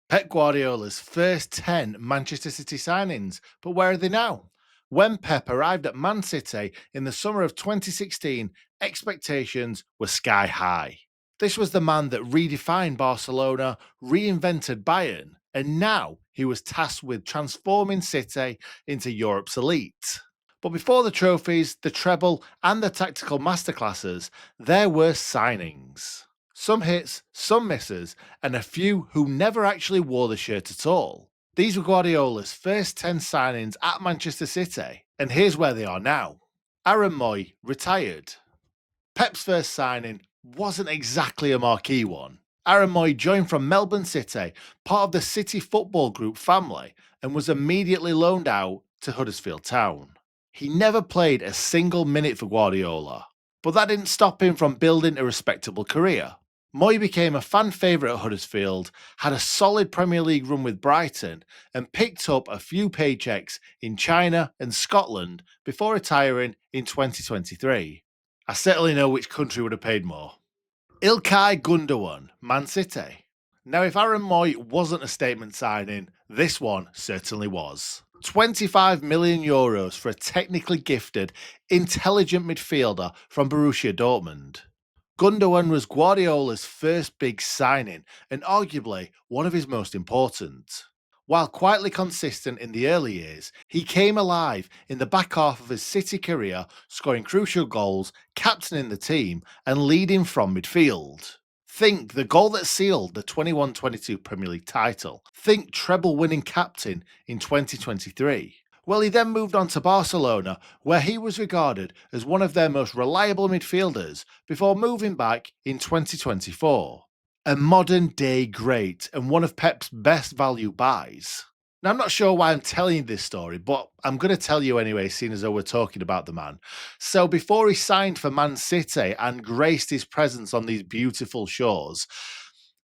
Pep Guardiola's first 10 Manchester City signings, but where are they now? When Pep arrived at Man City in the summer of 2016, expectations were sky high. This was the man that redefined Barcelona, reinvented Bayern, and now he was tasked with transforming City into Europe's elite. But before the trophies, the treble, and the tactical masterclasses, there were signings. Some hits, some misses, and a few who never actually wore the shirt at all. These were Guardiola's first 10 signings at Manchester City, and here's where they are now. Aaron Mooy retired. Pep's first signing wasn't exactly a marquee one. Aaron Mooy joined from Melbourne City, part of the City Football Group family, and was immediately loaned out to Huddersfield Town. He never played a single minute for Guardiola, but that didn't stop him from building a respectable career. Mooy became a fan favourite at Huddersfield, had a solid Premier League run with Brighton, and picked up a few paychecks in China and Scotland before retiring in 2023. I certainly know which country would have paid more. Ilkay Gündoğan, Man City. Now, if Aaron Mooy wasn't a statement signing, this one certainly was. €25 million for a technically gifted, intelligent midfielder from Borussia Dortmund. Gündoğan was Guardiola's first big signing and arguably one of his most important. While quietly consistent in the early years, he came alive in the back half of his City career, scoring crucial goals, captaining the team, and leading from midfield. Think the goal that sealed the 21-22 Premier League title. Think treble-winning captain in 2023. Well, he then moved on to Barcelona, where he was regarded as one of their most reliable midfielders before moving back in 2024. A modern-day great and one of Pep's best value buys. Now, I'm not sure why I'm telling you this story, but I'm going to tell you anyway, seeing as though we're talking about the man. So before he signed for Man City and graced his presence on these beautiful shores,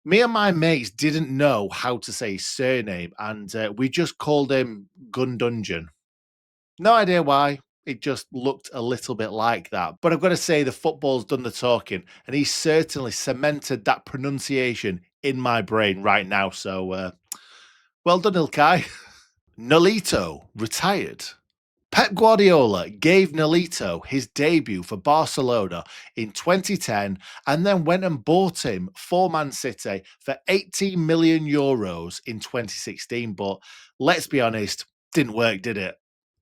me and my mates didn't know how to say his surname, and we just called him Gundungeon. No idea why. It just looked a little bit like that. But I've got to say, the football's done the talking, and he's certainly cemented that pronunciation in my brain right now. So, well done, Ilkay. Nolito retired. Pep Guardiola gave Nolito his debut for Barcelona in 2010 and then went and bought him for Man City for €80 million in 2016. But let's be honest, didn't work, did it?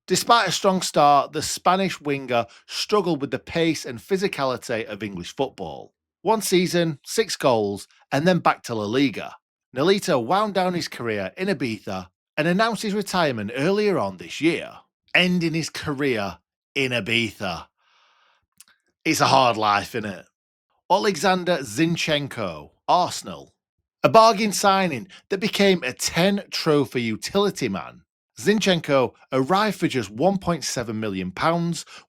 Despite a strong start, the Spanish winger struggled with the pace and physicality of English football. One season, 6 goals, and then back to La Liga. Nolito wound down his career in Ibiza and announced his retirement earlier on this year, ending his career in Ibiza. It's a hard life, isn't it? Alexander Zinchenko, Arsenal. A bargain signing that became a 10-trophy utility man. Zinchenko arrived for just £1.7 million,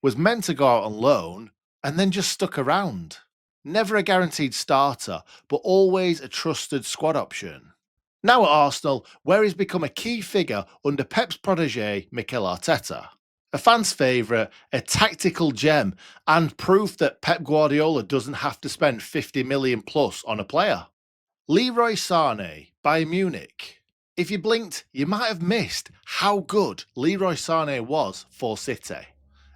was meant to go out on loan, and then just stuck around. Never a guaranteed starter, but always a trusted squad option. Now at Arsenal, where he's become a key figure under Pep's protégé, Mikel Arteta. A fan's favourite, a tactical gem, and proof that Pep Guardiola doesn't have to spend 50 million plus on a player. Leroy Sané, Bayern Munich. If you blinked, you might have missed how good Leroy Sané was for City.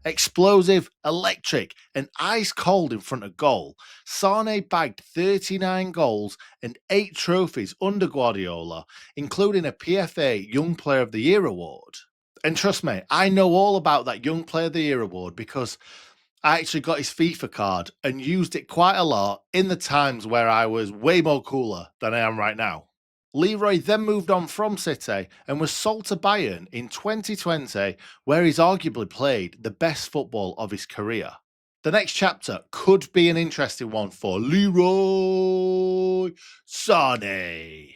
Explosive, electric, and ice cold in front of goal, Sané bagged 39 goals and 8 trophies under Guardiola, including a PFA Young Player of the Year award. And trust me, I know all about that Young Player of the Year award because I actually got his FIFA card and used it quite a lot in the times where I was way more cooler than I am right now. Leroy then moved on from City and was sold to Bayern in 2020, where he's arguably played the best football of his career. The next chapter could be an interesting one for Leroy Sané.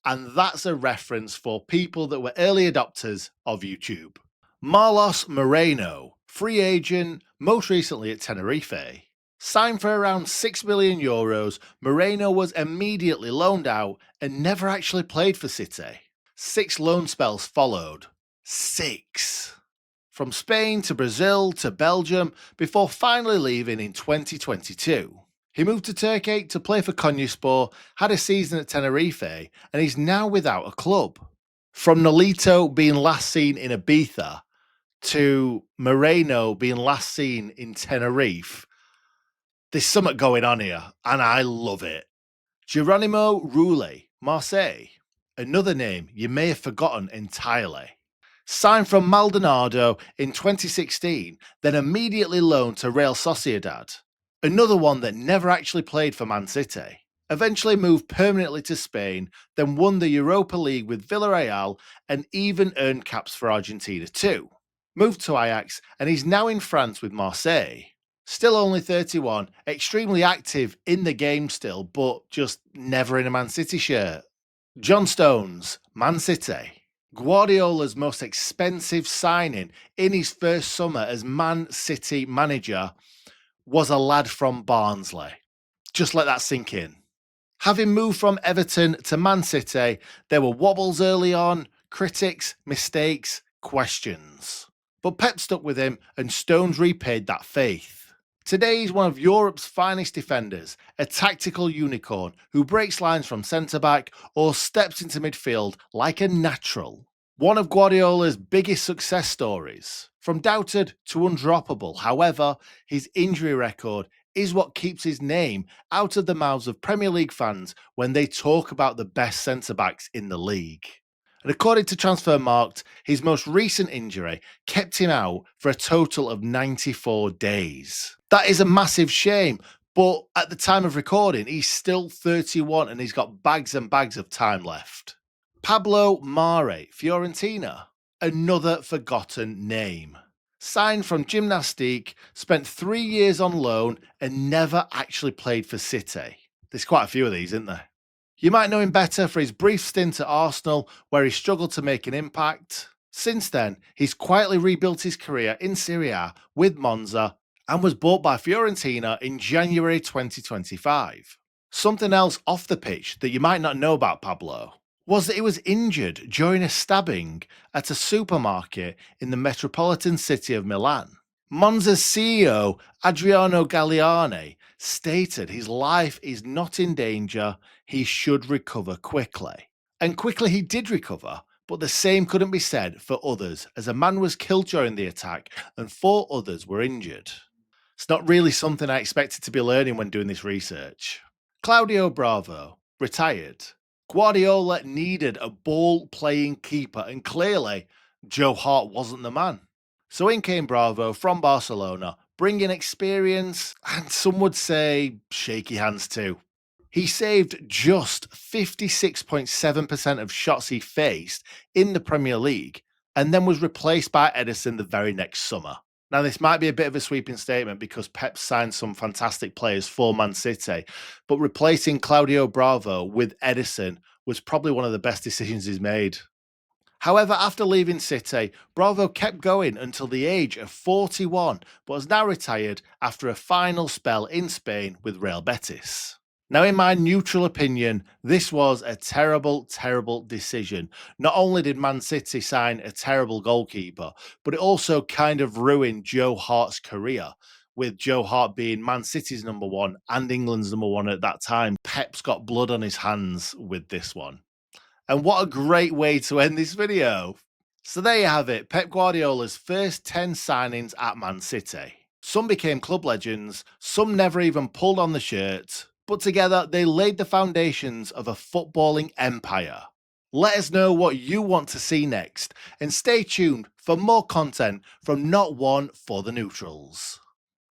And that's a reference for people that were early adopters of YouTube. Marlos Moreno, free agent, most recently at Tenerife. Signed for around €6 million, Moreno was immediately loaned out and never actually played for City. 6 loan spells followed. 6. From Spain to Brazil to Belgium before finally leaving in 2022. He moved to Turkey to play for Konyaspor, had a season at Tenerife, and he's now without a club. From Nolito being last seen in Ibiza to Moreno being last seen in Tenerife, there's something going on here, and I love it. Gerónimo Rulli, Marseille, another name you may have forgotten entirely. Signed from Maldonado in 2016, then immediately loaned to Real Sociedad. Another one that never actually played for Man City. Eventually moved permanently to Spain, then won the Europa League with Villarreal and even earned caps for Argentina too. Moved to Ajax and he's now in France with Marseille. Still only 31, extremely active in the game still, but just never in a Man City shirt. John Stones, Man City. Guardiola's most expensive signing in his first summer as Man City manager was a lad from Barnsley. Just let that sink in. Having moved from Everton to Man City, there were wobbles early on, critics, mistakes, questions. But Pep stuck with him and Stones repaid that faith. Today he's one of Europe's finest defenders, a tactical unicorn who breaks lines from centre-back or steps into midfield like a natural. One of Guardiola's biggest success stories. From doubted to undroppable, however, his injury record is what keeps his name out of the mouths of Premier League fans when they talk about the best centre-backs in the league. And according to Transfermarkt, his most recent injury kept him out for a total of 94 days. That is a massive shame, but at the time of recording, he's still 31 and he's got bags and bags of time left. Pablo Mari, Fiorentina, another forgotten name. Signed from Gymnastique, spent 3 years on loan and never actually played for City. There's quite a few of these, isn't there? You might know him better for his brief stint at Arsenal, where he struggled to make an impact. Since then, he's quietly rebuilt his career in Serie A with Monza and was bought by Fiorentina in January 2025. Something else off the pitch that you might not know about Pablo was that he was injured during a stabbing at a supermarket in the metropolitan city of Milan. Monza's CEO, Adriano Galliani, stated his life is not in danger, he should recover quickly. And quickly he did recover, but the same couldn't be said for others, as a man was killed during the attack and 4 others were injured. It's not really something I expected to be learning when doing this research. Claudio Bravo, retired. Guardiola needed a ball-playing keeper, and clearly, Joe Hart wasn't the man. So in came Bravo from Barcelona, bringing experience, and some would say shaky hands too. He saved just 56.7% of shots he faced in the Premier League, and then was replaced by Ederson the very next summer. Now, this might be a bit of a sweeping statement because Pep signed some fantastic players for Man City, but replacing Claudio Bravo with Ederson was probably one of the best decisions he's made. However, after leaving City, Bravo kept going until the age of 41, but has now retired after a final spell in Spain with Real Betis. Now, in my neutral opinion, this was a terrible, terrible decision. Not only did Man City sign a terrible goalkeeper, but it also kind of ruined Joe Hart's career, with Joe Hart being Man City's number 1 and England's number 1 at that time. Pep's got blood on his hands with this one. And what a great way to end this video. So there you have it, Pep Guardiola's first 10 signings at Man City. Some became club legends, some never even pulled on the shirt, but together they laid the foundations of a footballing empire. Let us know what you want to see next, and stay tuned for more content from Not One for the Neutrals.